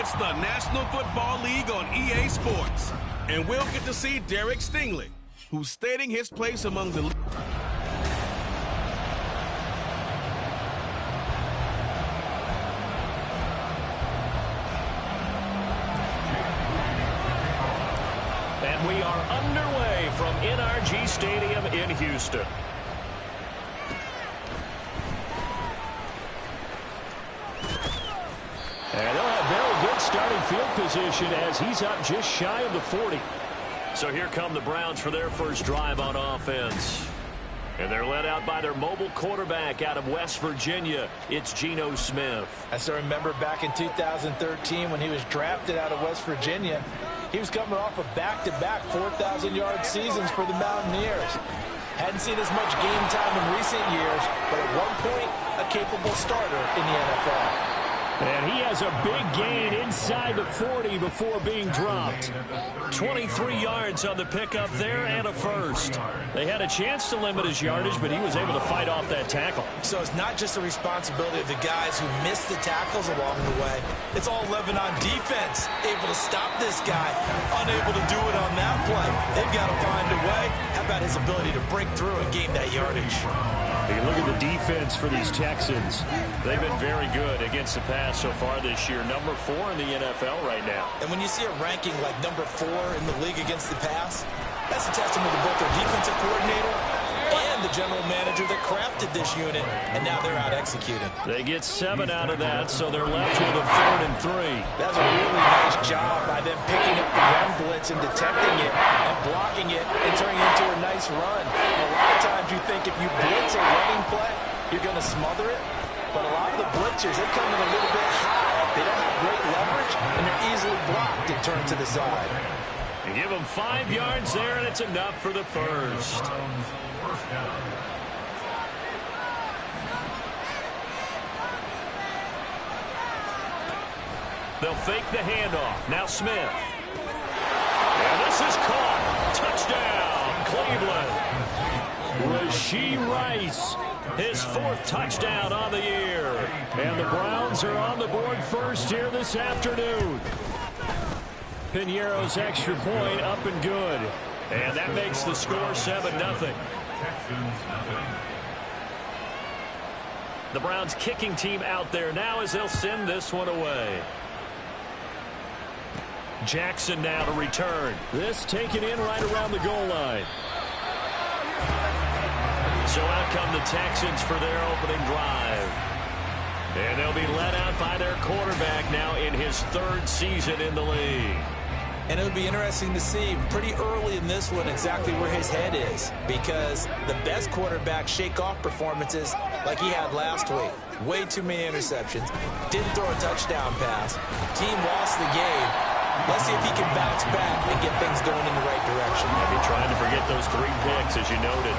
It's the National Football League on EA Sports. And we'll get to see Derek Stingley, who's stating his place among the... And we are underway from NRG Stadium in Houston. And they'll have very good starting field position as he's up just shy of the 40. So here come the Browns for their first drive on offense. And they're led out by their mobile quarterback out of West Virginia. It's Geno Smith. I still remember back in 2013 when he was drafted out of West Virginia. He was coming off of back-to-back 4,000-yard seasons for the Mountaineers. Hadn't seen as much game time in recent years, but at one point, a capable starter in the NFL. And he has a big gain inside the 40 before being dropped. 23 yards on the pickup there and a first. They had a chance to limit his yardage, but he was able to fight off that tackle. So it's not just the responsibility of the guys who missed the tackles along the way. It's all 11 on defense, able to stop this guy, unable to do it on that play. They've got to find a way. How about his ability to break through and gain that yardage? You look at the defense for these Texans. They've been very good against the pass so far this year. Number 4 in the NFL right now. And when you see a ranking like number 4 in the league against the pass, that's a testament to both their defensive coordinator and the general manager that crafted this unit, and now they're out executing. They get 7 out of that, so they're left with a 3rd and 3. That's a really nice job by them picking up the run blitz and detecting it and blocking it and turning it into a nice run. And a lot of times you think if you blitz a running play, you're going to smother it. But a lot of the blitzers, they come in a little bit high. They don't have great leverage, and they're easily blocked and turned to the side. And give them 5 yards there, and it's enough for the first. They'll fake the handoff. Now Smith. And this is caught. Touchdown, Cleveland. Rashee Rice, his 4th touchdown on the year. And the Browns are on the board first here this afternoon. Piñeiro's extra point up and good. And that makes the score 7-0. The Browns kicking team out there now as they'll send this one away. Jackson now to return. This taken in right around the goal line. So out come the Texans for their opening drive. And they'll be led out by their quarterback now in his 3rd season in the league. And it would be interesting to see pretty early in this one exactly where his head is, because the best quarterbacks shake off performances like he had last week. Way too many interceptions. Didn't throw a touchdown pass. Team lost the game. Let's see if he can bounce back and get things going in the right direction. Maybe trying to forget those 3 picks, as you noted.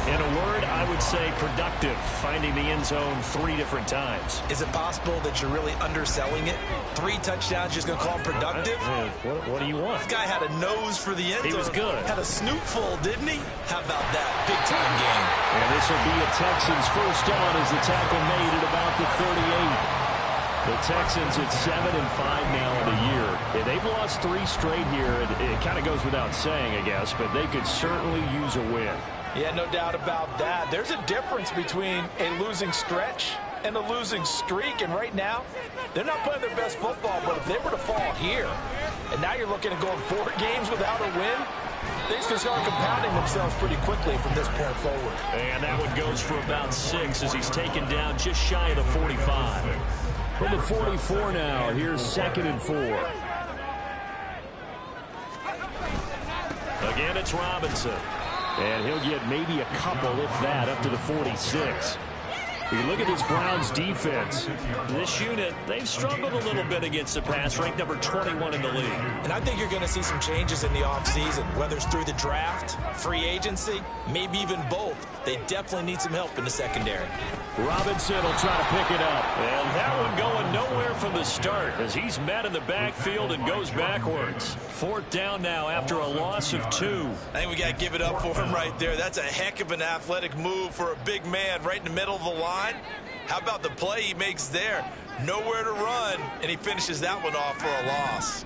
In a word, I would say productive, finding the end zone 3 different times. Is it possible that you're really underselling it? 3 touchdowns, just going to call him productive? What do you want? This guy had a nose for the end zone. He was good. Had a snoot full, didn't he? How about that? Big-time game. And this will be a Texans first down as the tackle made at about the 38. The Texans at 7-5 now in the year. Yeah, they've lost 3 straight here. It kind of goes without saying, I guess, but they could certainly use a win. Yeah, no doubt about that. There's a difference between a losing stretch and a losing streak, and right now, they're not playing their best football, but if they were to fall here, and now you're looking at going 4 games without a win, things can start compounding themselves pretty quickly from this point forward. And that one goes for about 6 as he's taken down just shy of the 45. From the 44 now, here's 2nd and 4. Again, it's Robinson. And he'll get maybe a couple, if that, up to the 46. You look at this Browns defense. This unit, they've struggled a little bit against the pass, ranked number 21 in the league. And I think you're going to see some changes in the offseason, whether it's through the draft, free agency, maybe even both. They definitely need some help in the secondary. Robinson will try to pick it up. And that one going nowhere from the start as he's met in the backfield and goes backwards. 4th down now after a loss of 2. I think we got to give it up for him right there. That's a heck of an athletic move for a big man right in the middle of the line. How about the play he makes there? Nowhere to run, and he finishes that one off for a loss.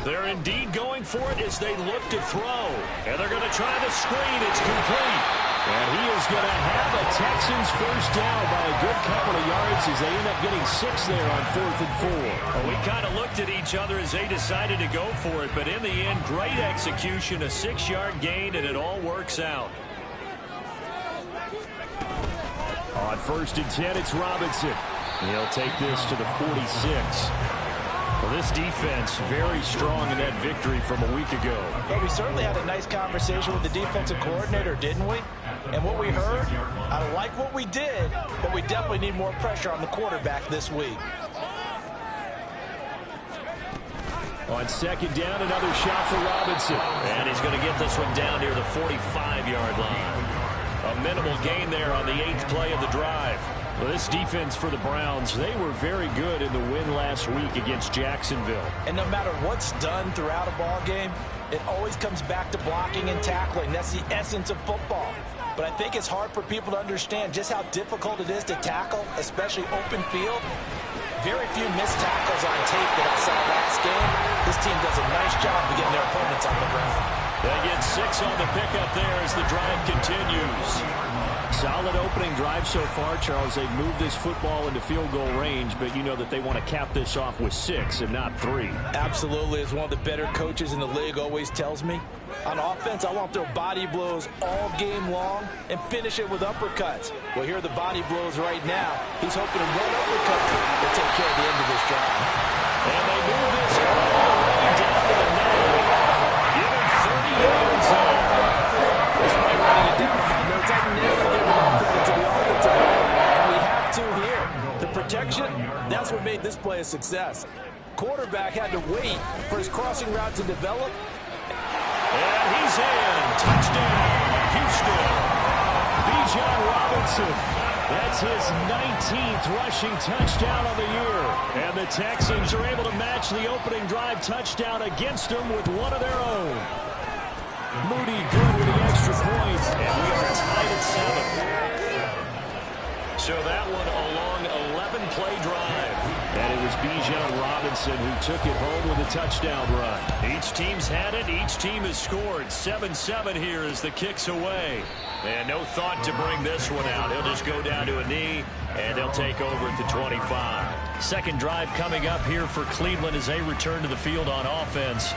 They're indeed going for it as they look to throw. And they're going to try the screen. It's complete. And he is going to have a Texans first down by a good couple of yards as they end up getting 6 there on 4th and 4. Well, we kind of looked at each other as they decided to go for it. But in the end, great execution, a 6-yard gain, and it all works out. On 1st and 10, it's Robinson. He'll take this to the 46. Well, this defense very strong in that victory from a week ago. Well, we certainly had a nice conversation with the defensive coordinator, didn't we? And what we heard, I like what we did, but we definitely need more pressure on the quarterback this week. On 2nd down, another shot for Robinson. And he's going to get this one down near the 45-yard line. A minimal gain there on the 8th play of the drive. Well, this defense for the Browns, they were very good in the win last week against Jacksonville. And no matter what's done throughout a ball game, it always comes back to blocking and tackling. That's the essence of football. But I think it's hard for people to understand just how difficult it is to tackle, especially open field. Very few missed tackles on tape that I saw last game. This team does a nice job of getting their opponents on the ground. They get 6 on the pickup there as the drive continues. Solid opening drive so far, Charles. They've moved this football into field goal range, but you know that they want to cap this off with 6 and not 3. Absolutely. As one of the better coaches in the league always tells me, on offense, I want their body blows all game long and finish it with uppercuts. Well, here are the body blows right now. He's hoping to run uppercuts to take care of the end of this drive. And they move this all the way down to the 9. Give him 30 yards there. This might running it down. No tight end to give credit to the offensive line. And we have to here. The protection, that's what made this play a success. Quarterback had to wait for his crossing route to develop. And he's in. Touchdown, Houston. Bijan Robinson. That's his 19th rushing touchdown on the year. And the Texans are able to match the opening drive touchdown against them with one of their own. Moody good with the extra point. And we are tied at 7. So that one a long 11-play drive. And it was Bijan Robinson who took it home with a touchdown run. Each team's had it. Each team has scored. 7-7 here as the kick's away. And no thought to bring this one out. He'll just go down to a knee, and they'll take over at the 25. Second drive coming up here for Cleveland as they return to the field on offense.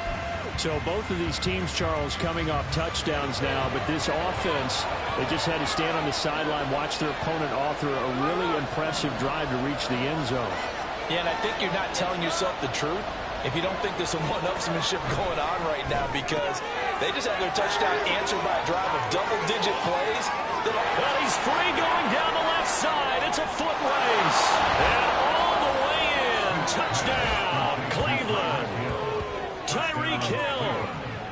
So both of these teams, Charles, coming off touchdowns now, but this offense, they just had to stand on the sideline, watch their opponent author a really impressive drive to reach the end zone. Yeah, and I think you're not telling yourself the truth if you don't think there's some one-upsmanship going on right now, because they just had their touchdown answered by a drive of double-digit plays. Well, he's free going down the left side. It's a foot race. And all the way in. Touchdown, Cleveland. Tyreek Hill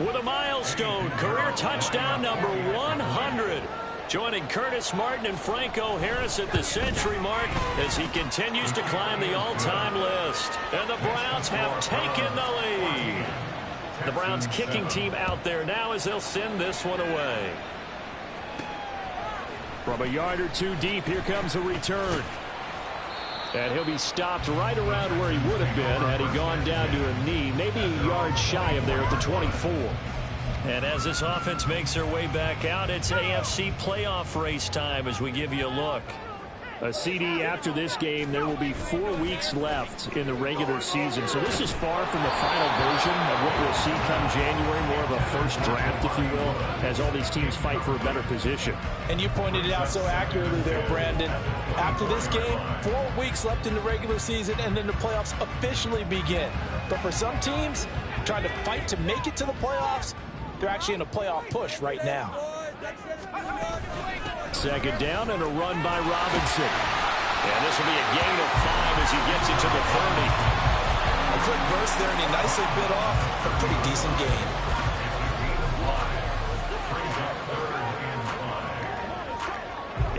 with a milestone career touchdown number 100. Joining Curtis Martin and Franco Harris at the century mark as he continues to climb the all-time list. And the Browns have taken the lead. The Browns kicking team out there now as they'll send this one away. From a yard or two deep, here comes a return. And he'll be stopped right around where he would have been had he gone down to a knee, maybe a yard shy of there at the 24. And as this offense makes their way back out, it's AFC playoff race time as we give you a look. A CD after this game, there will be 4 weeks left in the regular season. So this is far from the final version of what we'll see come January, more of a first draft, if you will, as all these teams fight for a better position. And you pointed it out so accurately there, Brandon. After this game, 4 weeks left in the regular season, and then the playoffs officially begin. But for some teams, trying to fight to make it to the playoffs, they're actually in a playoff push right now. Second down and a run by Robinson. And this will be a gain of 5 as he gets it to the 30. A quick burst there, and he nicely bit off a pretty decent gain.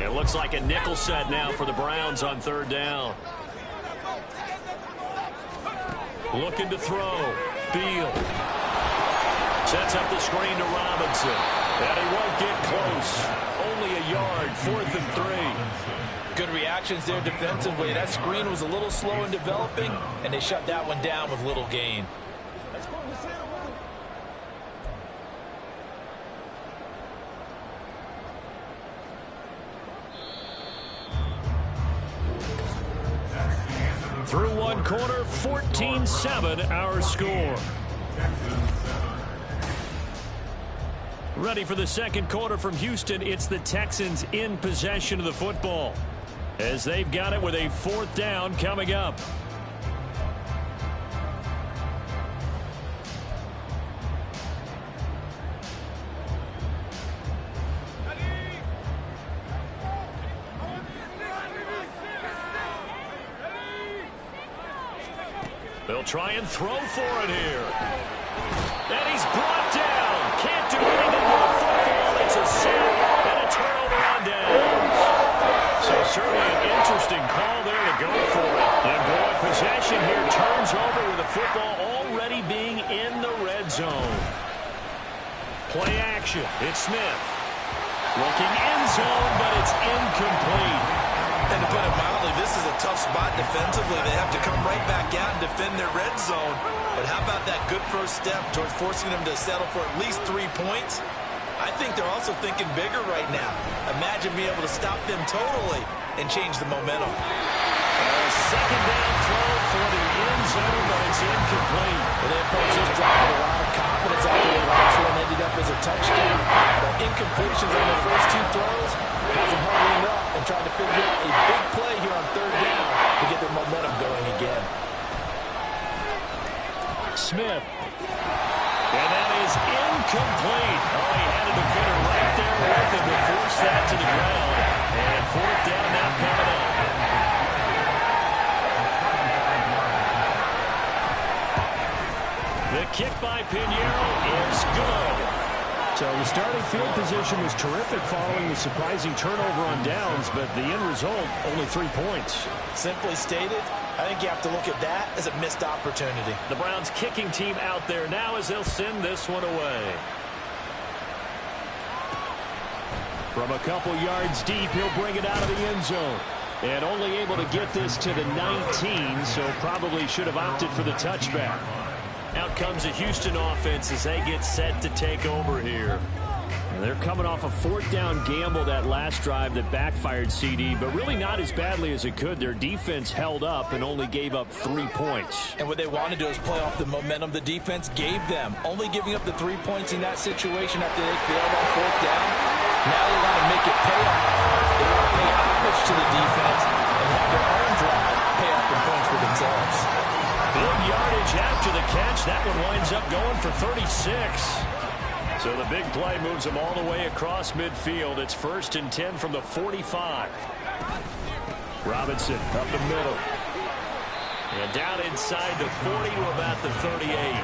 It looks like a nickel set now for the Browns on third down. Looking to throw. Beal sets up the screen to Robinson. And he won't get close. Only a yard, 4th and 3. Good reactions there defensively. That screen was a little slow in developing, and they shut that one down with little gain. Through one quarter, 14-7 our score. Ready for the second quarter from Houston. It's the Texans in possession of the football, as they've got it with a 4th down coming up. They'll try and throw for it here. And he's brought down. Can't do anything with the football. It's a sack and a turnover on downs. So certainly an interesting call there to go for it. And boy, possession here turns over with the football already being in the red zone. Play action. It's Smith. Looking end zone, but it's incomplete. And to put it mildly, this is a tough spot defensively. They have to come right back out and defend their red zone. But how about that good first step towards forcing them to settle for at least 3 points? I think they're also thinking bigger right now. Imagine being able to stop them totally and change the momentum. Second down throw for the end zone, but it's incomplete. Well, they approached this drive with a lot of confidence after the last one ended up as a touchdown. But incompletions on the first 2 throws has them hurrying up and trying to figure out a big play here on 3rd down to get their momentum going again. Smith. And that is incomplete. Oh, he had a defender right there with him to force that to the ground. And 4th down now coming up. The kick by Pinheiro is good. So the starting field position was terrific following the surprising turnover on downs, but the end result, only 3 points. Simply stated, I think you have to look at that as a missed opportunity. The Browns kicking team out there now as they'll send this one away. From a couple yards deep, he'll bring it out of the end zone. And only able to get this to the 19, so probably should have opted for the touchback. Out comes the Houston offense as they get set to take over here. And they're coming off a 4th down gamble that last drive that backfired CD, but really not as badly as it could. Their defense held up and only gave up 3 points. And what they want to do is play off the momentum the defense gave them. Only giving up the 3 points in that situation after they failed on 4th down. Now they want to make it pay off. They want to pay homage to the defense and have their own drive pay off in points for themselves. Big yardage after the catch. That one winds up going for 36. So the big play moves them all the way across midfield. It's 1st and 10 from the 45. Robinson up the middle. And down inside the 40 to about the 38.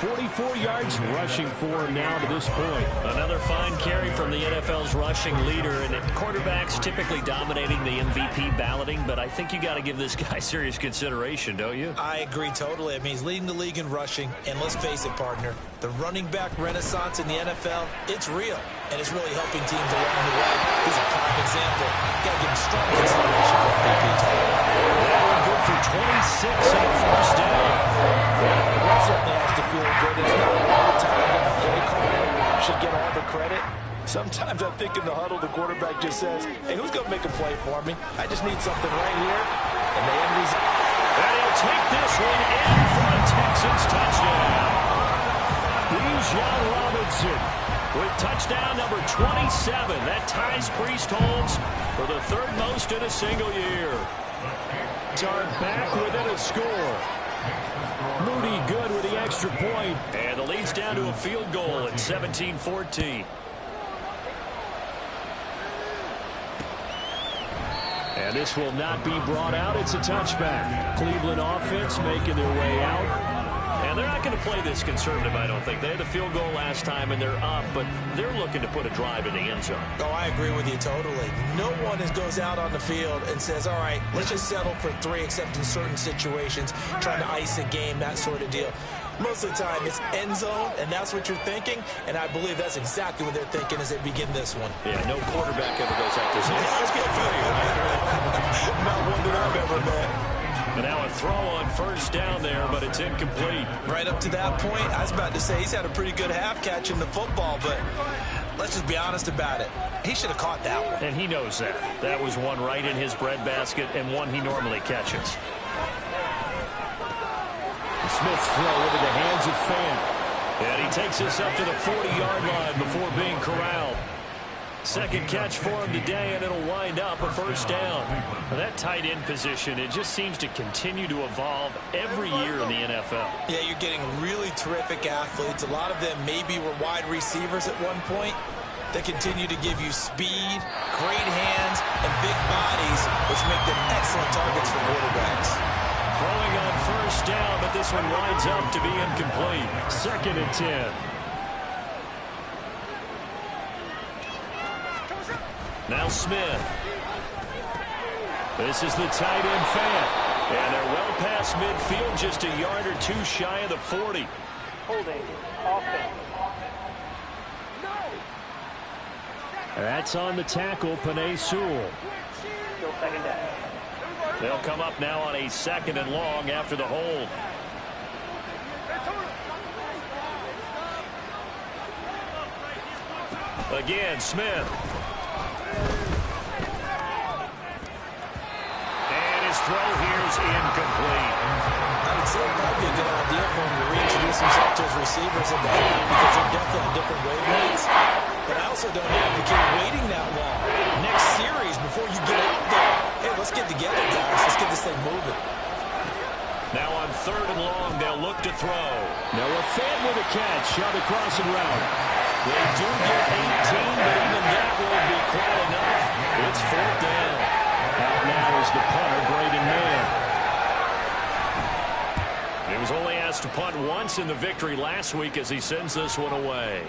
44 yards rushing for him now to this point. Another fine carry from the NFL's rushing leader, and quarterbacks typically dominating the MVP balloting, but I think you got to give this guy serious consideration, don't you? I agree totally. I mean, he's leading the league in rushing, and let's face it, partner, the running back renaissance in the NFL, it's real, and it's really helping teams along the way. He's a prime example. Got to give him strong consideration for MVP title. That one good for 26 on the 1st down. That certainly has to feel good. It's not all the time that the play caller should get all the credit. Sometimes I think in the huddle, the quarterback just says, hey, who's going to make a play for me? I just need something right here. And the end result. And he'll take this one in for a Texans touchdown. Bijan Robinson with touchdown number 27. That ties Priest Holmes for the 3rd most in a single year. Are back within a score. Moody good with the extra point. And the lead's down to a field goal at 17-14. And this will not be brought out. It's a touchback. Cleveland offense making their way out. And they're not going to play this conservative, I don't think. They had the field goal last time, and they're up, but they're looking to put a drive in the end zone. Oh, I agree with you totally. No one goes out on the field and says, all right, let's just settle for 3, except in certain situations, trying to ice a game, that sort of deal. Most of the time, it's end zone, and that's what you're thinking, and I believe that's exactly what they're thinking as they begin this one. Yeah, no quarterback ever goes out there. Let's get right? Not one that I've ever met. And now a throw on first down there, but it's incomplete. Right up to that point, I was about to say he's had a pretty good half catching the football, but let's just be honest about it. He should have caught that one. And he knows that. That was one right in his breadbasket and one he normally catches. Smith's throw into the hands of Fant. And he takes us up to the 40-yard line before being corralled. Second catch for him today, and it'll wind up a first down. That tight end position, it just seems to continue to evolve every year in the NFL. Yeah, you're getting really terrific athletes. A lot of them maybe were wide receivers at one point. They continue to give you speed, great hands, and big bodies, which make them excellent targets for quarterbacks. Throwing on first down, but this one winds up to be incomplete. 2nd and 10. Now Smith. This is the tight end Fant. And they're well past midfield, just a yard or two shy of the 40. Holding offense. That's on the tackle, Penei Sewell. Still second down. They'll come up now on a 2nd and long after the hold. Again, Smith. And his throw here is incomplete. I would say it might be a good idea for him to reintroduce himself to his receivers in the half because they're definitely on different wavelengths. But I also don't advocate waiting that long. Next series, before you get out there, hey, let's get together, guys. Let's get this thing moving. Now on 3rd and long, they'll look to throw. Noah Fant with a catch on the crossing route. They do get 18, but even that won't be quite enough. It's 4th down. Out now is the punter, Braden Mann. He was only asked to punt once in the victory last week as he sends this one away.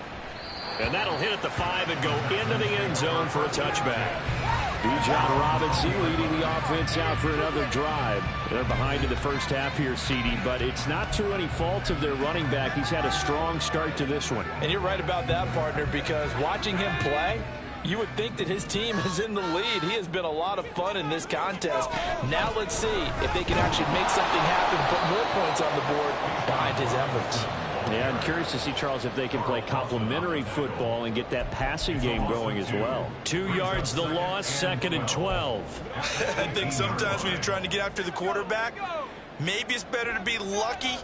And that'll hit at the 5 and go into the end zone for a touchback. Bijan Robinson leading the offense out for another drive. They're behind in the first half here, CD, but it's not through any fault of their running back. He's had a strong start to this one. And you're right about that, partner, because watching him play, you would think that his team is in the lead. He has been a lot of fun in this contest. Now let's see if they can actually make something happen, put more points on the board behind his efforts. Yeah, I'm curious to see, Charles, if they can play complementary football and get that passing game going as well. 2 yards the loss, 2nd and 12. I think sometimes when you're trying to get after the quarterback, maybe it's better to be lucky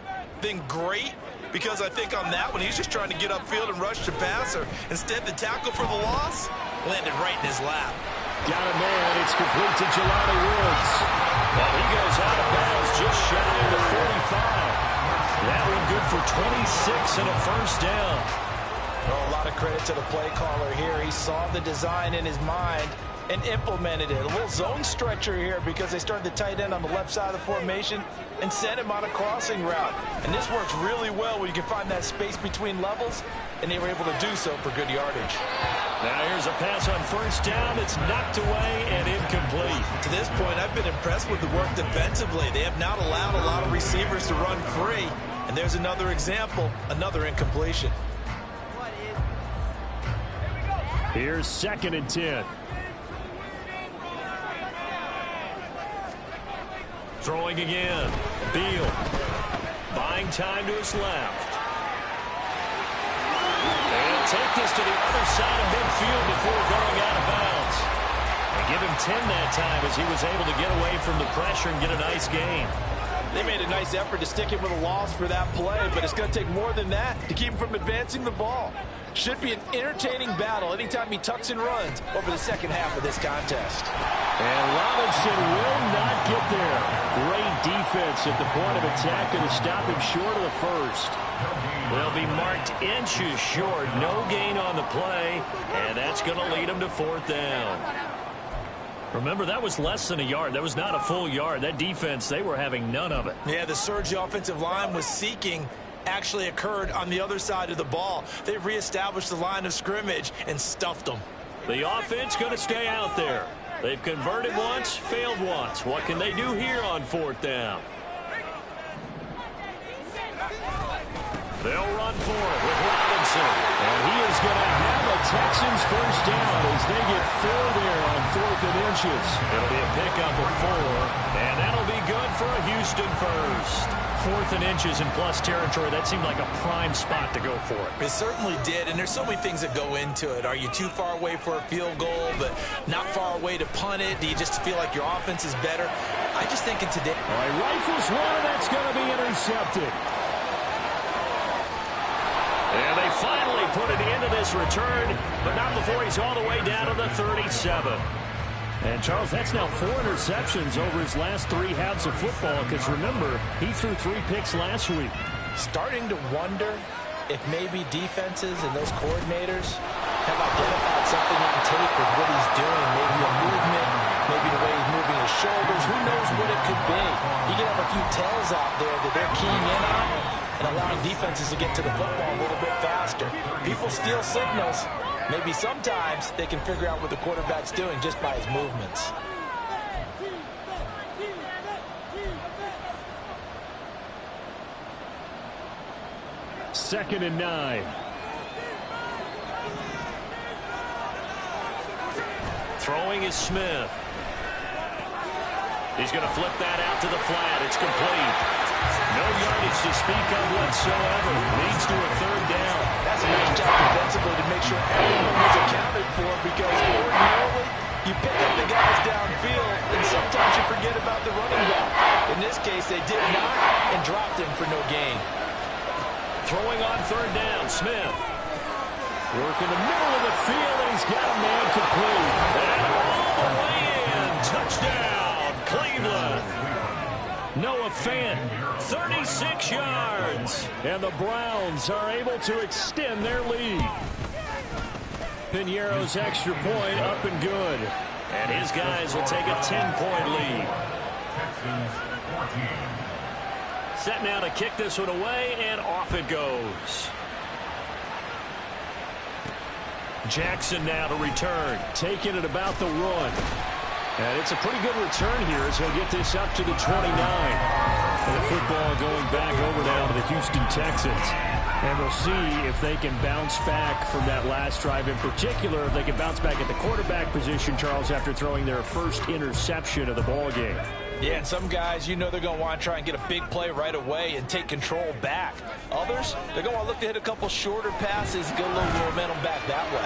than great, because I think on that one, he's just trying to get upfield and rush the passer. Instead, the tackle for the loss landed right in his lap. Got a man. It's complete to Jelani Woods. Well, he goes out of bounds just shy of the 45. That one good for 26 and a first down. Well, a lot of credit to the play caller here. He saw the design in his mind and implemented it. A little zone stretcher here because they started the tight end on the left side of the formation and sent him on a crossing route. And this works really well when you can find that space between levels, and they were able to do so for good yardage. Now here's a pass on first down. It's knocked away and incomplete. To this point, I've been impressed with the work defensively. They have not allowed a lot of receivers to run free. And there's another example, another incompletion. Here's 2nd and 10. Throwing again. Beal. Buying time to his left. They'll take this to the other side of midfield before going out of bounds. They give him 10 that time as he was able to get away from the pressure and get a nice gain. They made a nice effort to stick him with a loss for that play, but it's going to take more than that to keep him from advancing the ball. Should be an entertaining battle anytime he tucks and runs over the second half of this contest. And Robinson will not get there. Great defense at the point of attack and to stop him short of the first. They'll be marked inches short. No gain on the play, and that's going to lead them to 4th down. Remember, that was less than a yard. That was not a full yard. That defense, they were having none of it. Yeah, the surge the offensive line was seeking actually occurred on the other side of the ball. They reestablished the line of scrimmage and stuffed them. The offense going to stay out there. They've converted once, failed once. What can they do here on 4th down? They'll run for it with Robinson. And he is going to have a Texans first down as they get 4 there on 4th and inches. It'll be a pickup of 4, and that'll be good for a Houston first. 4th and inches in plus territory. That seemed like a prime spot to go for it. It certainly did, and there's so many things that go into it. Are you too far away for a field goal, but not far away to punt it? Do you just feel like your offense is better? I just think in today. All right, rifles one, that's going to be intercepted. And they finally put an end to this return, but not before he's all the way down to the 37. And, Charles, that's now 4 interceptions over his last 3 halves of football, because, remember, he threw 3 picks last week. Starting to wonder if maybe defenses and those coordinators have identified something on tape with what he's doing, maybe a movement, maybe the way he's moving his shoulders. Who knows what it could be? You can have a few tells out there that they're keying in on and allowing defenses to get to the football a little bit faster. People steal signals. Maybe sometimes they can figure out what the quarterback's doing just by his movements. Second and 9. Throwing is Smith. He's going to flip that out to the flat. It's complete. No yardage to speak of whatsoever. Leads to a 3rd down. That's a nice job defensively to make sure everyone was accounted for, because ordinarily you pick up the guys downfield and sometimes you forget about the running back. In this case, they did not and dropped him for no gain. Throwing on 3rd down, Smith. Work in the middle of the field, and he's got a man complete. And all the way in. Touchdown, Cleveland. Noah Fant, 36 yards. And the Browns are able to extend their lead. Piñeiro's extra point up and good. And his guys will take a 10-point lead. Set now to kick this one away, and off it goes. Jackson now to return. Taking it about the 1. And it's a pretty good return here as he'll get this up to the 29. And the football going back over now to the Houston Texans. And we'll see if they can bounce back from that last drive, in particular, if they can bounce back at the quarterback position, Charles, after throwing their first interception of the ball game. Yeah, and some guys, you know they're going to want to try and get a big play right away and take control back. Others, they're going to want to look to hit a couple shorter passes, get a little momentum back that way.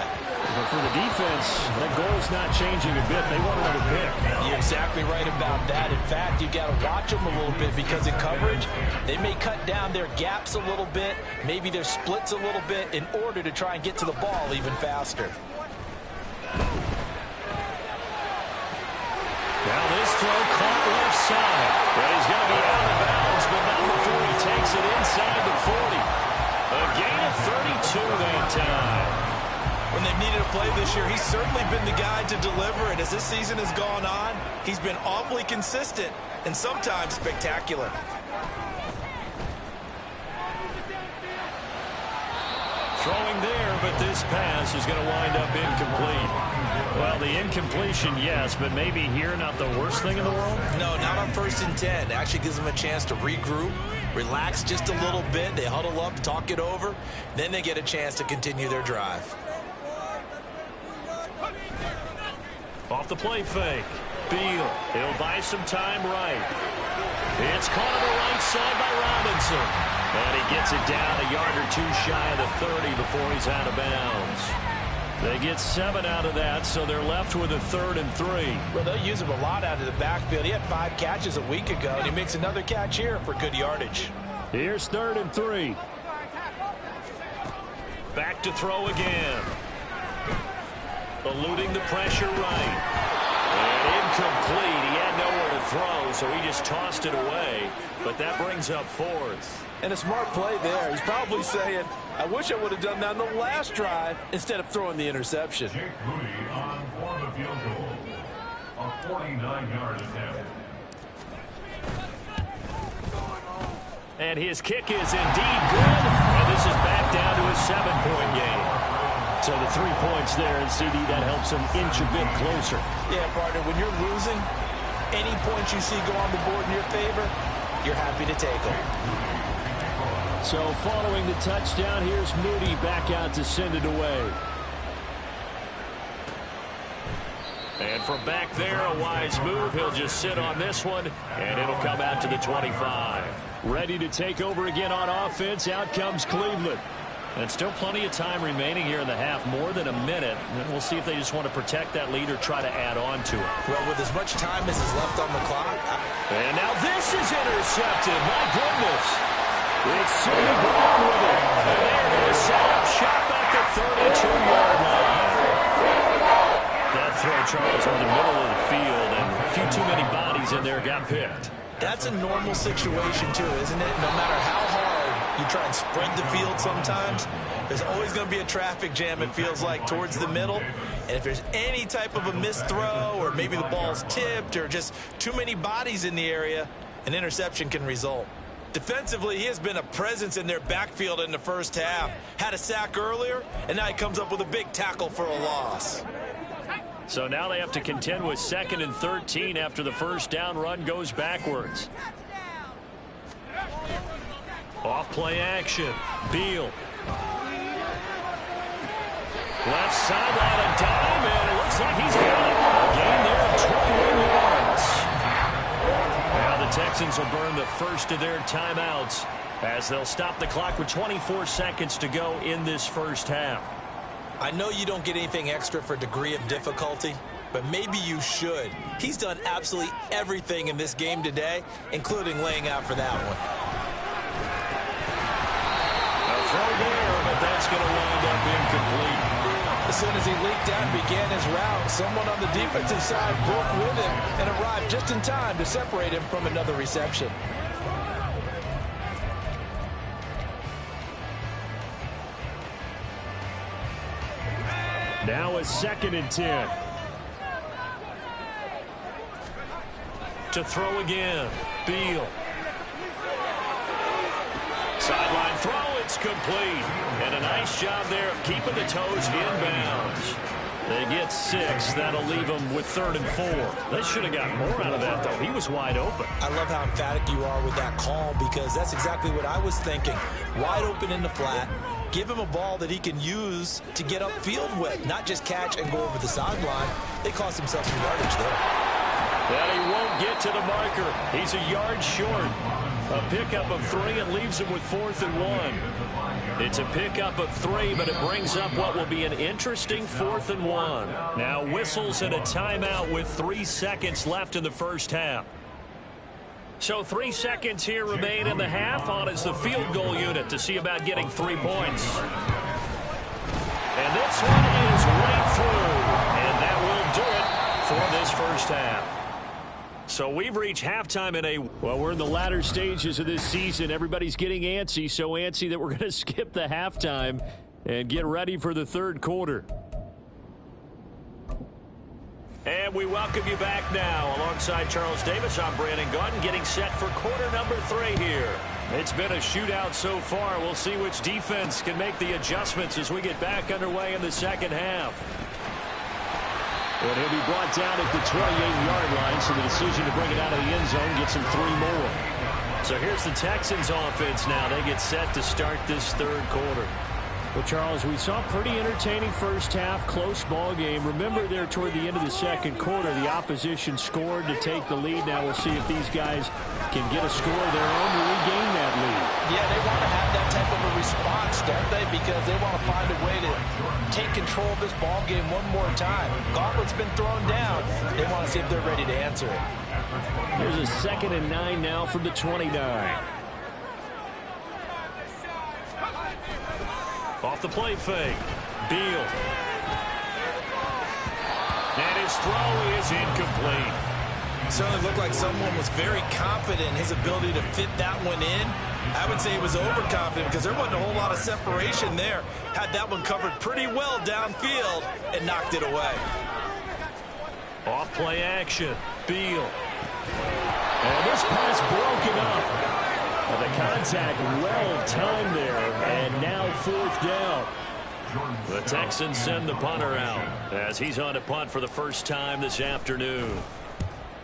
But for the defense, that goal's not changing a bit. They want another pick. You're exactly right about that. In fact, you got to watch them a little bit, because in coverage, they may cut down their gaps a little bit, maybe their splits a little bit, in order to try and get to the ball even faster. Now this throw caught left side. But he's going to be out of bounds, but not before he takes it inside the 40. A gain of 32 that time. When they've needed a play this year, he's certainly been the guy to deliver it. As this season has gone on, he's been awfully consistent and sometimes spectacular. Throwing there, but this pass is going to wind up incomplete. Well, the incompletion, yes, but maybe here not the worst thing in the world? No, not on 1st and 10. It actually gives them a chance to regroup, relax just a little bit. They huddle up, talk it over. Then they get a chance to continue their drive. Off the play fake. Beal. He'll buy some time right. It's caught on the right side by Robinson. And he gets it down a yard or 2 shy of the 30 before he's out of bounds. They get 7 out of that, so they're left with a 3rd and 3. Well, they'll use him a lot out of the backfield. He had 5 catches a week ago, and he makes another catch here for good yardage. Here's 3rd and 3. Back to throw again. Eluding the pressure right. And incomplete. He had nowhere to throw, so he just tossed it away. But that brings up 4th. And a smart play there. He's probably saying, I wish I would have done that in the last drive instead of throwing the interception. Jake Moody on for the field goal. A 49-yard attempt. And his kick is indeed good. And this is back down to a 7-point game. So the 3 points there, and CD, that helps him inch a bit closer. Yeah, partner, when you're losing, any points you see go on the board in your favor, you're happy to take them. So following the touchdown, here's Moody back out to send it away. And from back there, a wise move. He'll just sit on this one, and it'll come out to the 25. Ready to take over again on offense. Out comes Cleveland. And still plenty of time remaining here in the half, more than a minute. And we'll see if they just want to protect that lead or try to add on to it. Well, with as much time as is left on the clock. And now this is intercepted. My goodness. It's Sidney Brown with it. And they're going to set up shop at the 32-yard line. That throw, Charles, in the middle of the field, and a few too many bodies in there got picked. That's a normal situation, too, isn't it? No matter how hard you try and spread the field sometimes, there's always going to be a traffic jam, it feels like, towards the middle. And if there's any type of a missed throw, or maybe the ball's tipped, or just too many bodies in the area, an interception can result. Defensively, he has been a presence in their backfield in the first half. Had a sack earlier, and now he comes up with a big tackle for a loss. So now they have to contend with 2nd and 13 after the first down run goes backwards. Off play action. Beal. Left sideline, a dime, and it looks like he's got it. A gain there of 21 yards. Now the Texans will burn the first of their timeouts as they'll stop the clock with 24 seconds to go in this first half. I know you don't get anything extra for degree of difficulty, but maybe you should. He's done absolutely everything in this game today, including laying out for that one. A throw there, but that's going to wind up incomplete. As soon as he leaked out and began his route, someone on the defensive side broke with him and arrived just in time to separate him from another reception. Now a 2nd and 10. To throw again. Beal. Sideline throw, it's complete. And a nice job there of keeping the toes inbounds. They get 6. That'll leave them with 3rd and 4. They should have got more out of that, though. He was wide open. I love how emphatic you are with that call, because that's exactly what I was thinking. Wide open in the flat. Give him a ball that he can use to get upfield with, not just catch and go over the sideline. They cost himself some yardage there. But he won't get to the marker. He's a yard short. A pickup of 3 and leaves him with 4th and 1. It's a pickup of 3, but it brings up what will be an interesting 4th and 1. Now whistles and a timeout with 3 seconds left in the first half. So 3 seconds here remain in the half. On is the field goal unit to see about getting 3 points. And this one is right through. And that will do it for this first half. So we've reached halftime in a... Well, we're in the latter stages of this season. Everybody's getting antsy, so antsy that we're going to skip the halftime and get ready for the third quarter. And we welcome you back now. Alongside Charles Davis, I'm Brandon Gaudin, getting set for quarter number 3 here. It's been a shootout so far. We'll see which defense can make the adjustments as we get back underway in the second half. And he'll be brought down at the 28-yard line, so the decision to bring it out of the end zone gets him 3 more. So here's the Texans offense now. They get set to start this third quarter. Well, Charles, we saw a pretty entertaining first half, close ball game. Remember there toward the end of the second quarter, the opposition scored to take the lead. Now we'll see if these guys can get a score of their own to regain that lead. Yeah, they want to have that type of a response, don't they? Because they want to find a way to take control of this ball game one more time. Gauntlet's been thrown down. They want to see if they're ready to answer it. There's a 2nd and 9 now from the 29. Off the play fake. Beal. And his throw is incomplete. Certainly looked like someone was very confident in his ability to fit that one in. I would say he was overconfident because there wasn't a whole lot of separation there. Had that one covered pretty well downfield and knocked it away. Off play action. Beal. And this pass broken up. The contact well timed there, and now 4th down. The Texans send the punter out as he's on to punt for the first time this afternoon.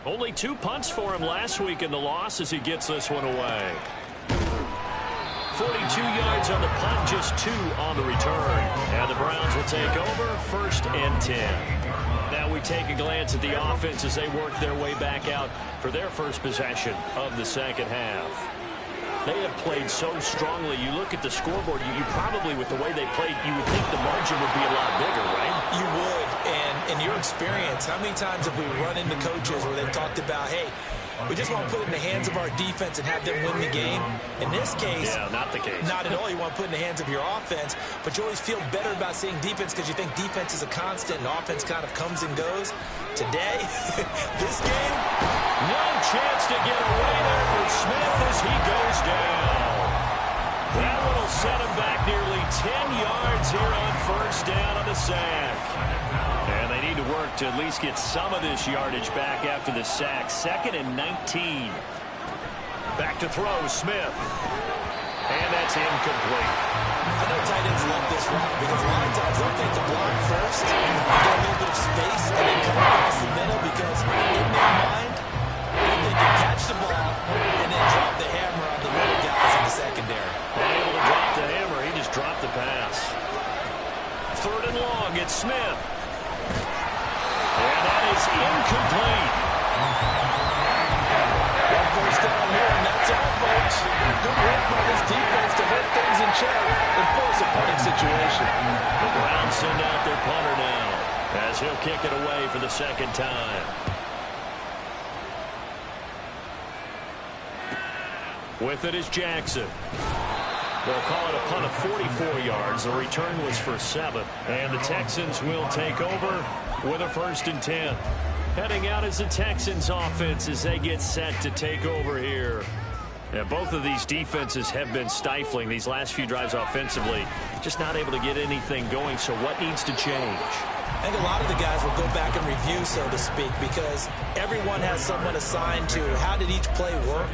Only 2 punts for him last week in the loss as he gets this one away. 42 yards on the punt, just 2 on the return. And the Browns will take over, 1st and 10. Now we take a glance at the offense as they work their way back out for their first possession of the second half. They have played so strongly. You look at the scoreboard, you probably, with the way they played, you would think the margin would be a lot bigger, right? You would, and in your experience, how many times have we run into coaches where they've talked about, hey, we just want to put it in the hands of our defense and have them win the game? In this case, yeah, not the case. Not at all. You want to put it in the hands of your offense, but you always feel better about seeing defense because you think defense is a constant and offense kind of comes and goes. Today, this game, no chance to get away there for Smith as he goes down. That one will set him back nearly 10 yards here on 1st down on the sack. And they need to work to at least get some of this yardage back after the sack. 2nd and 19. Back to throw, Smith. And that's incomplete. I know tight ends love this route because a lot of times they'll take the block first, get a little bit of space, and then come across the middle because in their mind, they can catch the ball and then drop the hammer on the little guys in the secondary. Unable to drop the hammer, he just dropped the pass. 3rd and long, it's Smith. And that is incomplete. One 1st down here, and that's all, folks. Good work by this defense to hold things in check and force a punting situation. The Browns send out their punter now as he'll kick it away for the 2nd time. With it is Jackson. They'll call it a punt of 44 yards. The return was for 7. And the Texans will take over with a 1st and 10. Heading out is the Texans offense as they get set to take over here. And both of these defenses have been stifling these last few drives offensively. Just not able to get anything going, so what needs to change? I think a lot of the guys will go back and review, so to speak, because everyone has someone assigned to how did each play work.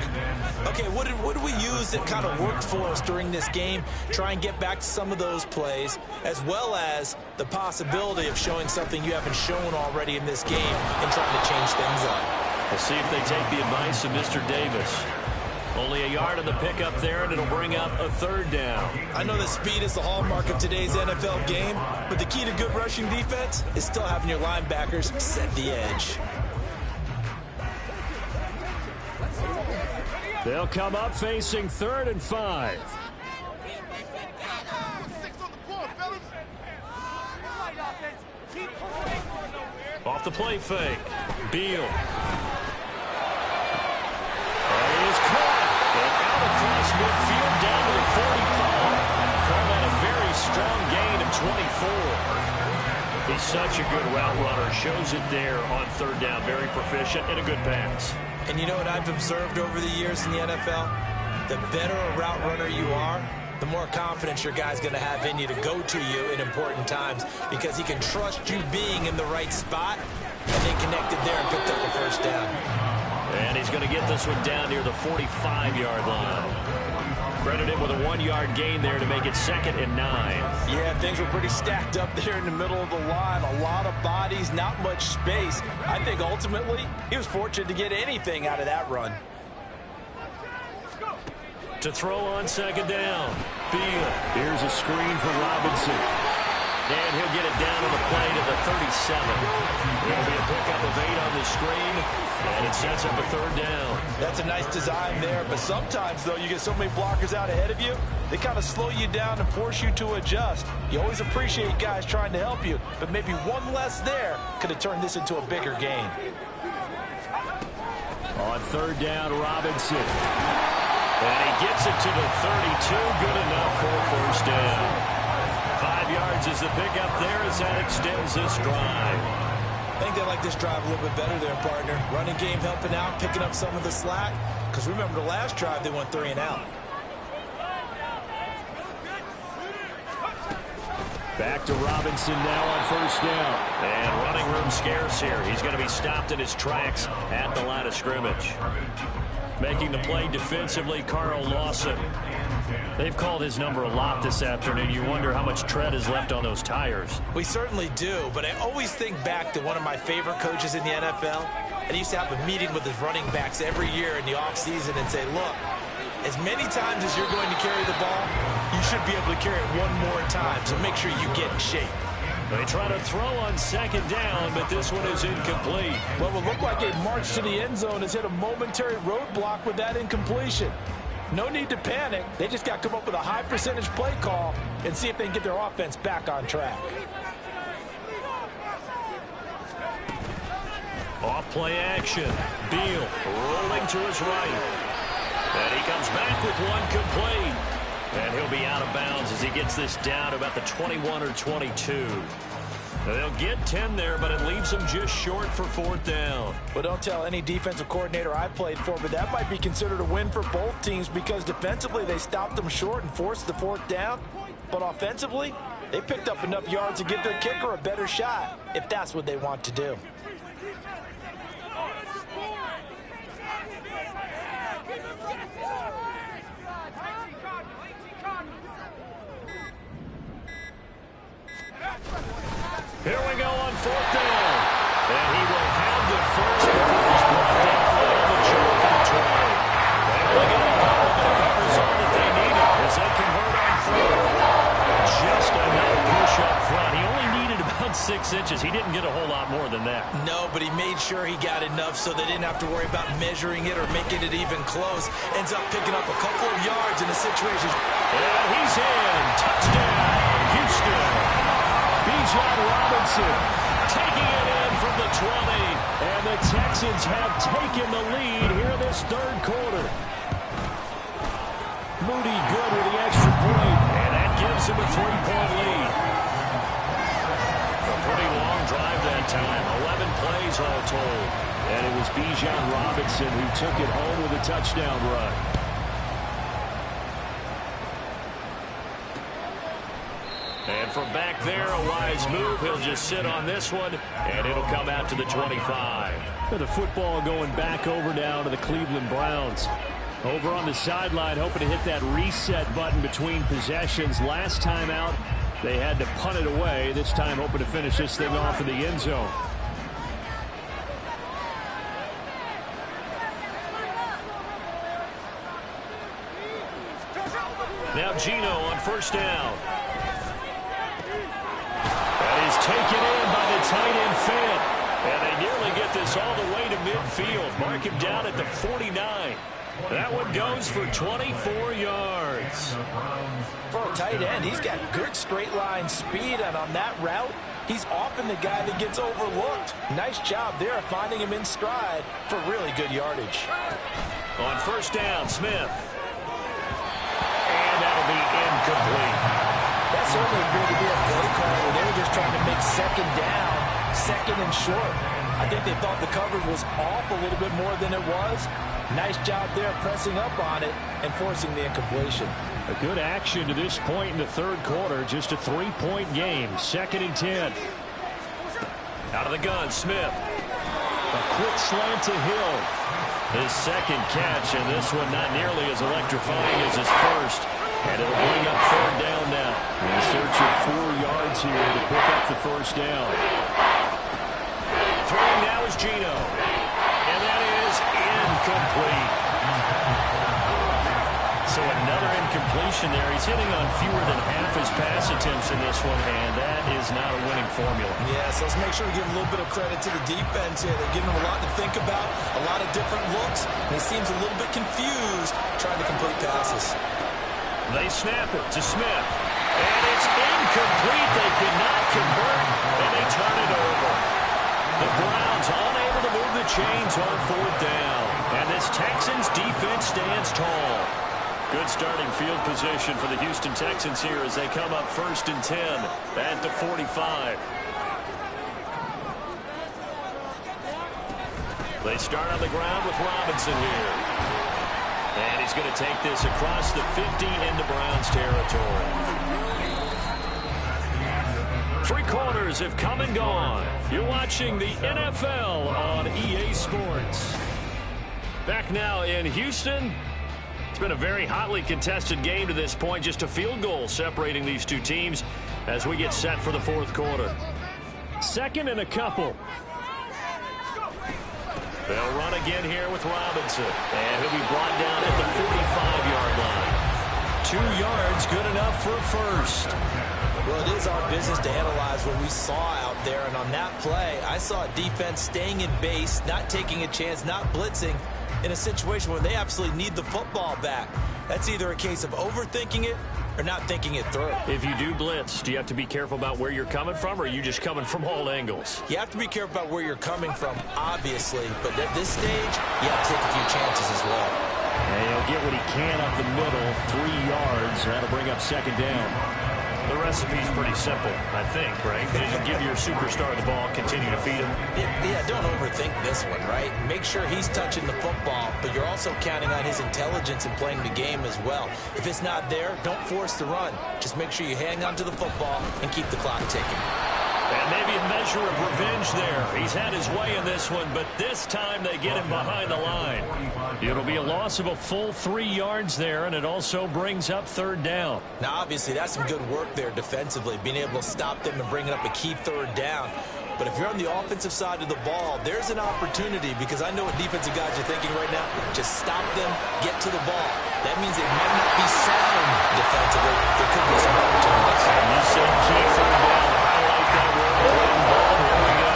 Okay, what did we use that kind of worked for us during this game? Try and get back to some of those plays, as well as the possibility of showing something you haven't shown already in this game and trying to change things up. We'll see if they take the advice of Mr. Davis. Only a yard on the pickup there, and it'll bring up a 3rd down. I know that speed is the hallmark of today's NFL game, but the key to good rushing defense is still having your linebackers set the edge. They'll come up facing 3rd and 5. Off the play fake. Beal. Across midfield down to the 45. Call that a very strong gain of 24. He's such a good route runner. Shows it there on 3rd down. Very proficient and a good pass. And you know what I've observed over the years in the NFL? The better a route runner you are, the more confidence your guy's going to have in you to go to you in important times because he can trust you being in the right spot, and they connected there and picked up a 1st down. And he's going to get this one down near the 45-yard line. Credit him with a 1-yard gain there to make it 2nd and 9. Yeah, things were pretty stacked up there in the middle of the line. A lot of bodies, not much space. I think ultimately he was fortunate to get anything out of that run. To throw on 2nd down. Beal. Here's a screen for Robinson. And he'll get it down on the play to the 37. There'll be a pickup of 8 on the screen, and it sets up a 3rd down. That's a nice design there, but sometimes, though, you get so many blockers out ahead of you, they kind of slow you down and force you to adjust. You always appreciate guys trying to help you, but maybe one less there could have turned this into a bigger gain. On 3rd down, Robinson. And he gets it to the 32. Good enough for a 1st down. 5 yards is the pickup there as that extends this drive. I think they like this drive a little bit better there, partner. Running game helping out, picking up some of the slack. Because remember the last drive, they went 3 and out. Back to Robinson now on 1st down. And running room scarce here. He's going to be stopped in his tracks at the line of scrimmage. Making the play defensively, Carl Lawson. They've called his number a lot this afternoon. You wonder how much tread is left on those tires. We certainly do, but I always think back to one of my favorite coaches in the NFL. And he used to have a meeting with his running backs every year in the offseason and say, look, As many times as you're going to carry the ball, you should be able to carry it one more time, so make sure you get in shape. They try to throw on second down, but this one is incomplete. Well, it looked like a march to the end zone has hit a momentary roadblock with that incompletion. No need to panic. They just got to come up with a high percentage play call and see if they can get their offense back on track. Off play action. Beal rolling to his right. And he comes back with one complete. And he'll be out of bounds as he gets this down to about the 21 or 22. They'll get 10 there, but it leaves them just short for fourth down. Well, don't tell any defensive coordinator I played for, but that might be considered a win for both teams because defensively they stopped them short and forced the fourth down. But offensively, they picked up enough yards to give their kicker a better shot if that's what they want to do. Here we go on fourth down. And he will have the first before he's brought down on the choke and try. They only got a couple, but it covers all that they needed as they convert on fourth. Just enough push up front. He only needed about 6 inches. He didn't get a whole lot more than that. No, but he made sure he got enough so they didn't have to worry about measuring it or making it even close. Ends up picking up a couple of yards in a situation. And he's in. Touchdown, Houston. Bijan Robinson taking it in from the 20. And the Texans have taken the lead here in this third quarter. Moody good with the extra point. And that gives him a 3-point lead. A pretty long drive that time. 11 plays all told. And it was Bijan Robinson who took it home with a touchdown run. And from back there, a wise move. He'll just sit on this one, and it'll come out to the 25. The football going back over now to the Cleveland Browns. Over on the sideline, hoping to hit that reset button between possessions. Last time out, they had to punt it away. This time, hoping to finish this thing off in the end zone. Now Geno on first down. Taken in by the tight end Fant. And they nearly get this all the way to midfield. Mark him down at the 49. That one goes for 24 yards. For a tight end, he's got good straight line speed, and on that route, he's often the guy that gets overlooked. Nice job there of finding him in stride for really good yardage. On first down, Smith. And that'll be incomplete. That certainly appeared to be a play call where they were just trying to make second down, second and short. I think they thought the coverage was off a little bit more than it was. Nice job there pressing up on it and forcing the incompletion. A good action to this point in the third quarter. Just a 3-point game. 2nd and 10. Out of the gun, Smith. A quick slant to Hill. His second catch, and this one not nearly as electrifying as his first. And it'll bring up third down now. In search of 4 yards here to pick up the first down. Throwing now is Geno. And that is incomplete. So another incompletion there. He's hitting on fewer than half his pass attempts in this one, and that is not a winning formula. Yes, let's make sure we give a little bit of credit to the defense here. They're giving him a lot to think about, a lot of different looks, and he seems a little bit confused trying to complete passes. They snap it to Smith. And it's incomplete. They cannot convert, and they turn it over. The Browns unable to move the chains on fourth down. And this Texans defense stands tall. Good starting field position for the Houston Texans here as they come up 1st and 10 at the 45. They start on the ground with Robinson here. And he's going to take this across the 50 into Browns territory. 3 quarters have come and gone. You're watching the NFL on EA Sports. Back now in Houston. It's been a very hotly contested game to this point. Just a field goal separating these two teams as we get set for the fourth quarter. 2nd and a couple. They'll run again here with Robinson. And he'll be brought down at the 45-yard line. 2 yards, good enough for a first. Well, it is our business to analyze what we saw out there. And on that play, I saw defense staying in base, not taking a chance, not blitzing in a situation where they absolutely need the football back. That's either a case of overthinking it or not thinking it through. If you do blitz, do you have to be careful about where you're coming from, or are you just coming from all angles? You have to be careful about where you're coming from, obviously. But at this stage, you have to take a few chances as well. And he'll get what he can up the middle, 3 yards. That'll bring up second down. The recipe's pretty simple, I think, right? You give your superstar the ball, continue to feed him. Yeah, don't overthink this one, right? Make sure he's touching the football, but you're also counting on his intelligence in playing the game as well. If it's not there, don't force the run. Just make sure you hang on to the football and keep the clock ticking. And maybe a measure of revenge there. He's had his way in this one, but this time they get him behind the line. It'll be a loss of a full 3 yards there, and it also brings up third down. Now, obviously, that's some good work there defensively, being able to stop them and bringing up a key third down. But if you're on the offensive side of the ball, there's an opportunity, because I know what defensive guys are thinking right now. Just stop them, get to the ball. That means they might not be sound defensively. There could be some opportunities. And you said key third down. Highlight that road playing ball. Here we go.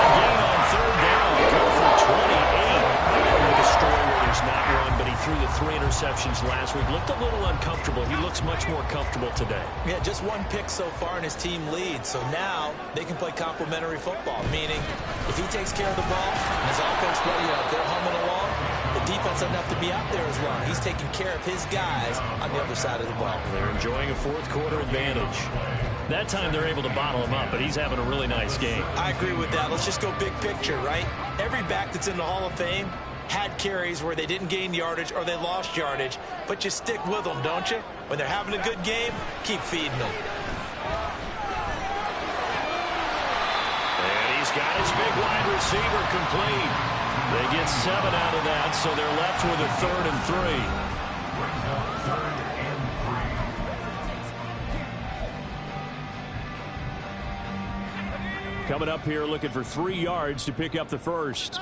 Again on third down. Go for 28. Like a story where there's not one, but he threw the 3 interceptions last week. Looked a little uncomfortable. He looks much more comfortable today. Yeah, just 1 pick so far and his team leads. So now they can play complementary football, meaning if he takes care of the ball and his offense they're humming along, the defense doesn't have to be out there as long. He's taking care of his guys on the other side of the ball. They're enjoying a fourth-quarter advantage. That time they're able to bottle him up, but he's having a really nice game. I agree with that. Let's just go big picture, right? Every back that's in the Hall of Fame had carries where they didn't gain yardage or they lost yardage, but you stick with them, don't you? When they're having a good game, keep feeding them. And he's got his big wide receiver complete. They get 7 out of that, so they're left with a 3rd and 3. Coming up here looking for 3 yards to pick up the first.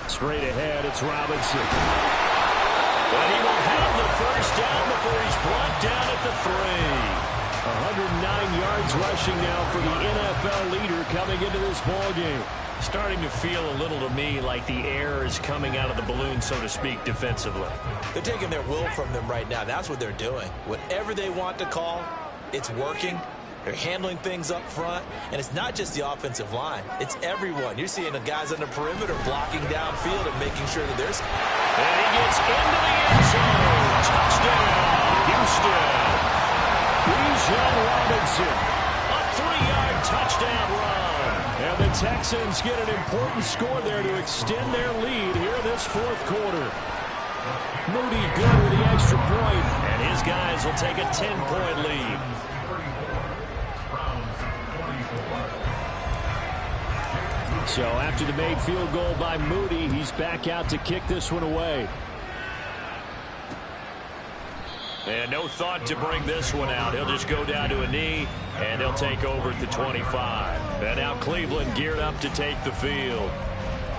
Straight ahead, it's Robinson. But he will have the first down before he's brought down at the 3. 109 yards rushing now for the NFL leader coming into this ballgame. Starting to feel a little to me like the air is coming out of the balloon, so to speak, defensively. They're taking their will from them right now. That's what they're doing. Whatever they want to call, it's working. They're handling things up front, and it's not just the offensive line. It's everyone. You're seeing the guys on the perimeter blocking downfield and making sure that there's... And he gets into the end zone. Touchdown, Houston. Bijan Robinson. A 3-yard touchdown run. And the Texans get an important score there to extend their lead here this fourth quarter. Moody good with the extra point. And his guys will take a 10-point lead. So after the made field goal by Moody, he's back out to kick this one away. And no thought to bring this one out. He'll just go down to a knee, and they'll take over at the 25. And now Cleveland geared up to take the field.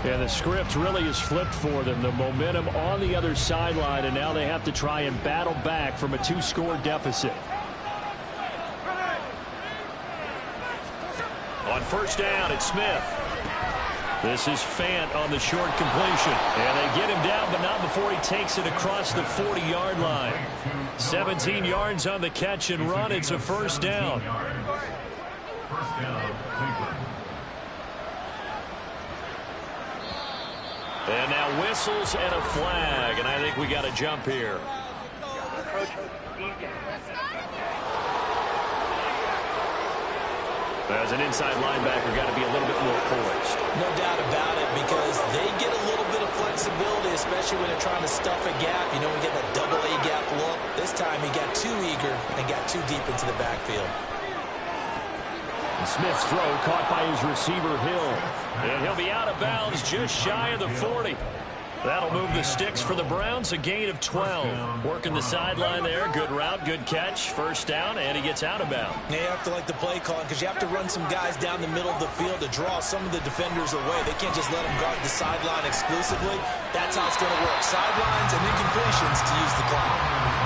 And the script really is flipped for them. The momentum on the other sideline, and now they have to try and battle back from a 2-score deficit. On first down, it's Smith. This is Fant on the short completion. And they get him down, but not before he takes it across the 40-yard line. 17 yards on the catch and run. It's a first down. And now whistles and a flag, and I think we got a jump here. As an inside linebacker, got to be a little bit more poised. No doubt about it, because they get a little bit of flexibility, especially when they're trying to stuff a gap. You know, we get that double A gap look. This time he got too eager and got too deep into the backfield. And Smith's throw caught by his receiver, Hill. And he'll be out of bounds just shy of the 40. That'll move the sticks for the Browns, a gain of 12. Working the sideline there. Good route, good catch. First down, and he gets out of bounds. Yeah, you have to like the play calling because you have to run some guys down the middle of the field to draw some of the defenders away. They can't just let them guard the sideline exclusively. That's how it's going to work. Sidelines and incompletions to use the clock.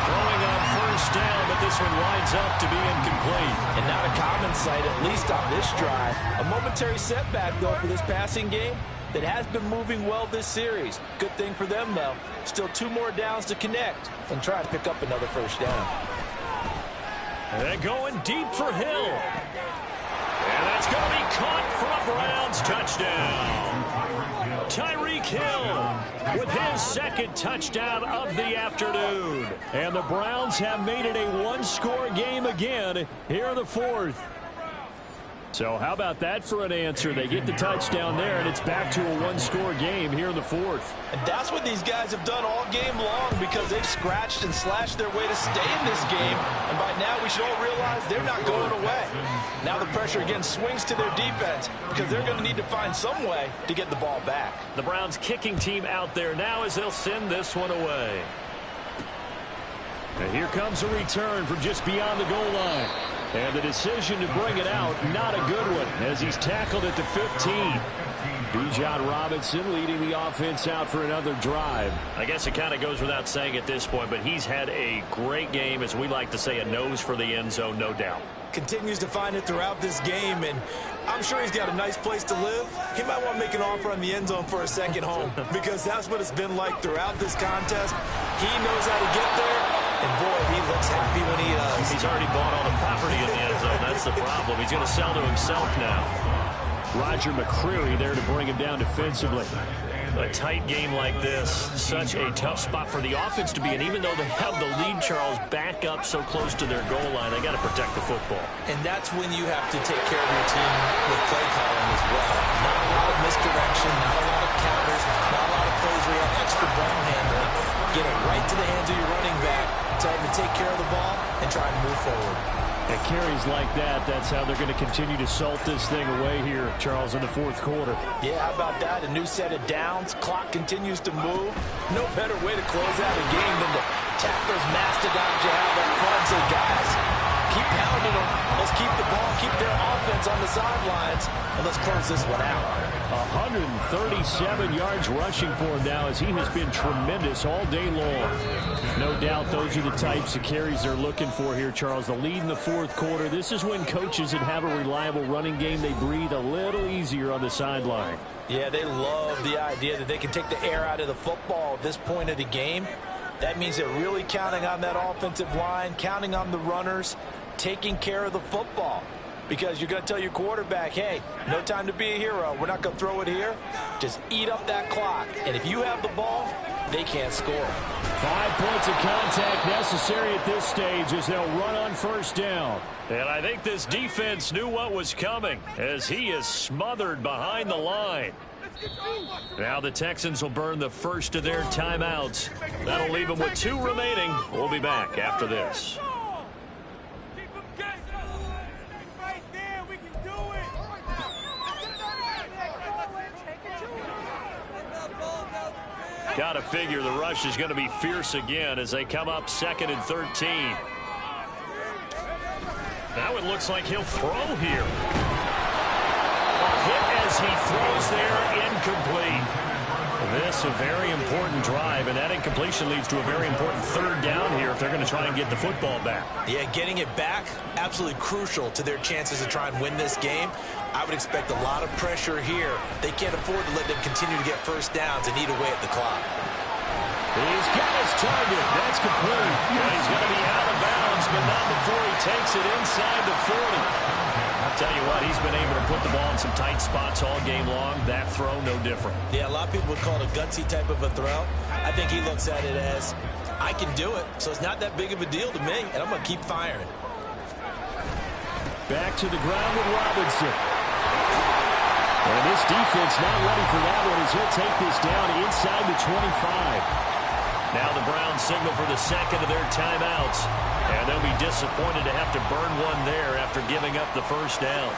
Throwing on first down, but this one winds up to be incomplete. And not a common sight, at least on this drive. A momentary setback, though, for this passing game that has been moving well this series. Good thing for them, though. Still 2 more downs to connect and try to pick up another first down. And going deep for Hill. And that's going to be caught for a Browns touchdown. Tyreek Hill with his second touchdown of the afternoon. And the Browns have made it a one-score game again here in the fourth. So how about that for an answer? They get the touchdown there, and it's back to a one-score game here in the fourth. And that's what these guys have done all game long because they've scratched and slashed their way to stay in this game. And by now we should all realize they're not going away. Now the pressure again swings to their defense because they're going to need to find some way to get the ball back. The Browns kicking team out there now as they'll send this one away. And here comes a return from just beyond the goal line. And the decision to bring it out, not a good one, as he's tackled at the 15. Bijan Robinson leading the offense out for another drive. I guess it kind of goes without saying at this point, but he's had a great game, as we like to say, a nose for the end zone, no doubt. Continues to find it throughout this game, and I'm sure he's got a nice place to live. He might want to make an offer on the end zone for a second home because that's what it's been like throughout this contest. He knows how to get there, and boy, he looks happy when he does. He's already bought all the property in the end zone. That's the problem. He's going to sell to himself now. Roger McCreary there to bring him down defensively. A tight game like this, such a tough spot for the offense to be in. Even though they have the lead, Charles, back up so close to their goal line, they got to protect the football. And that's when you have to take care of your team with play calling as well. Not a lot of misdirection, not a lot of counters, not a lot of plays where you have extra ball handling. Get it right to the hands of your running back, tell him to take care of the ball, and try and move forward. And carries like that, that's how they're going to continue to salt this thing away here, Charles, in the fourth quarter. Yeah, how about that? A new set of downs. Clock continues to move. No better way to close out a game than to tap those mastodons you have up front and say, guys, keep pounding them. Let's keep the ball, keep their offense on the sidelines, and let's close this one out. 137 yards rushing for him now as he has been tremendous all day long. No doubt those are the types of carries they're looking for here, Charles. The lead in the fourth quarter. This is when coaches that have a reliable running game, they breathe a little easier on the sideline. Yeah, they love the idea that they can take the air out of the football at this point of the game. That means they're really counting on that offensive line, counting on the runners, taking care of the football. Because you're going to tell your quarterback, hey, no time to be a hero. We're not going to throw it here. Just eat up that clock. And if you have the ball, they can't score. 5 points of contact necessary at this stage as they'll run on first down. And I think this defense knew what was coming as he is smothered behind the line. Now the Texans will burn the first of their timeouts. That'll leave them with 2 remaining. We'll be back after this. Got to figure the rush is going to be fierce again as they come up 2nd and 13. Now it looks like he'll throw here. A hit as he throws there, incomplete. This a very important drive, and that incompletion leads to a very important 3rd down here if they're going to try and get the football back. Yeah, getting it back, absolutely crucial to their chances to try and win this game. I would expect a lot of pressure here. They can't afford to let them continue to get first downs and eat away at the clock. He's got his target. That's complete. Well, he's going to be out of bounds, but not before he takes it inside the 40. I'll tell you what, he's been able to put the ball in some tight spots all game long. That throw, no different. Yeah, a lot of people would call it a gutsy type of a throw. I think he looks at it as, I can do it, so it's not that big of a deal to me, and I'm going to keep firing. Back to the ground with Robinson. And this defense not ready for that one as he'll take this down inside the 25. Now the Browns signal for the 2nd of their timeouts. And they'll be disappointed to have to burn one there after giving up the first down.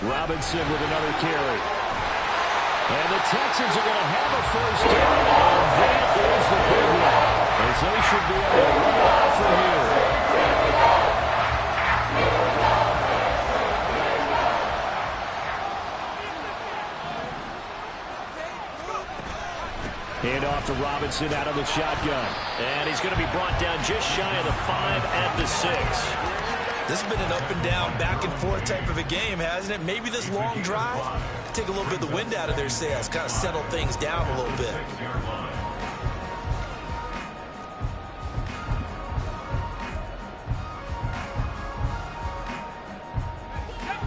Robinson with another carry. And the Texans are going to have a first down, and that is the big one, as they should be able to run it off from here. Hand off to Robinson out of the shotgun. And he's going to be brought down just shy of the 5 at the 6. This has been an up and down, back and forth type of a game, hasn't it? Maybe this long drive, take a little bit of the wind out of their sails, kind of settle things down a little bit.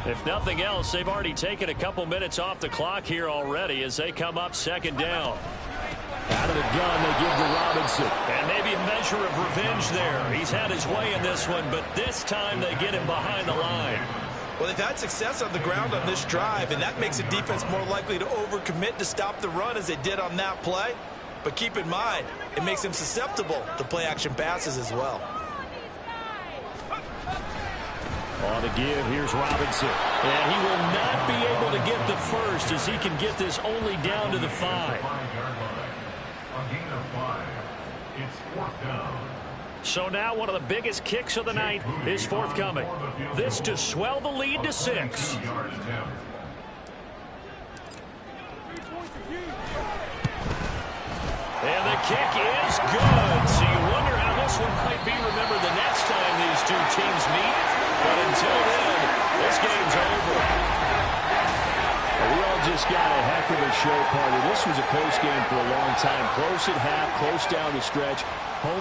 If nothing else, they've already taken a couple minutes off the clock here already as they come up second down. Out of the gun, they give to Robinson. And maybe a measure of revenge there. He's had his way in this one, but this time they get him behind the line. Well, they've had success on the ground on this drive, and that makes a defense more likely to overcommit to stop the run as they did on that play. But keep in mind, it makes them susceptible to play-action passes as well. On the give, here's Robinson. And he will not be able to get the first as he can get this only down to the 5. It's 4th down. So now one of the biggest kicks of the night is forthcoming. This to swell the lead to 6. And the kick is good. So you wonder how this one might be remembered the next time these two teams meet. But until then, this game's over. We all just got a heck of a show, partner. This was a close game for a long time. Close at half, close down the stretch. Home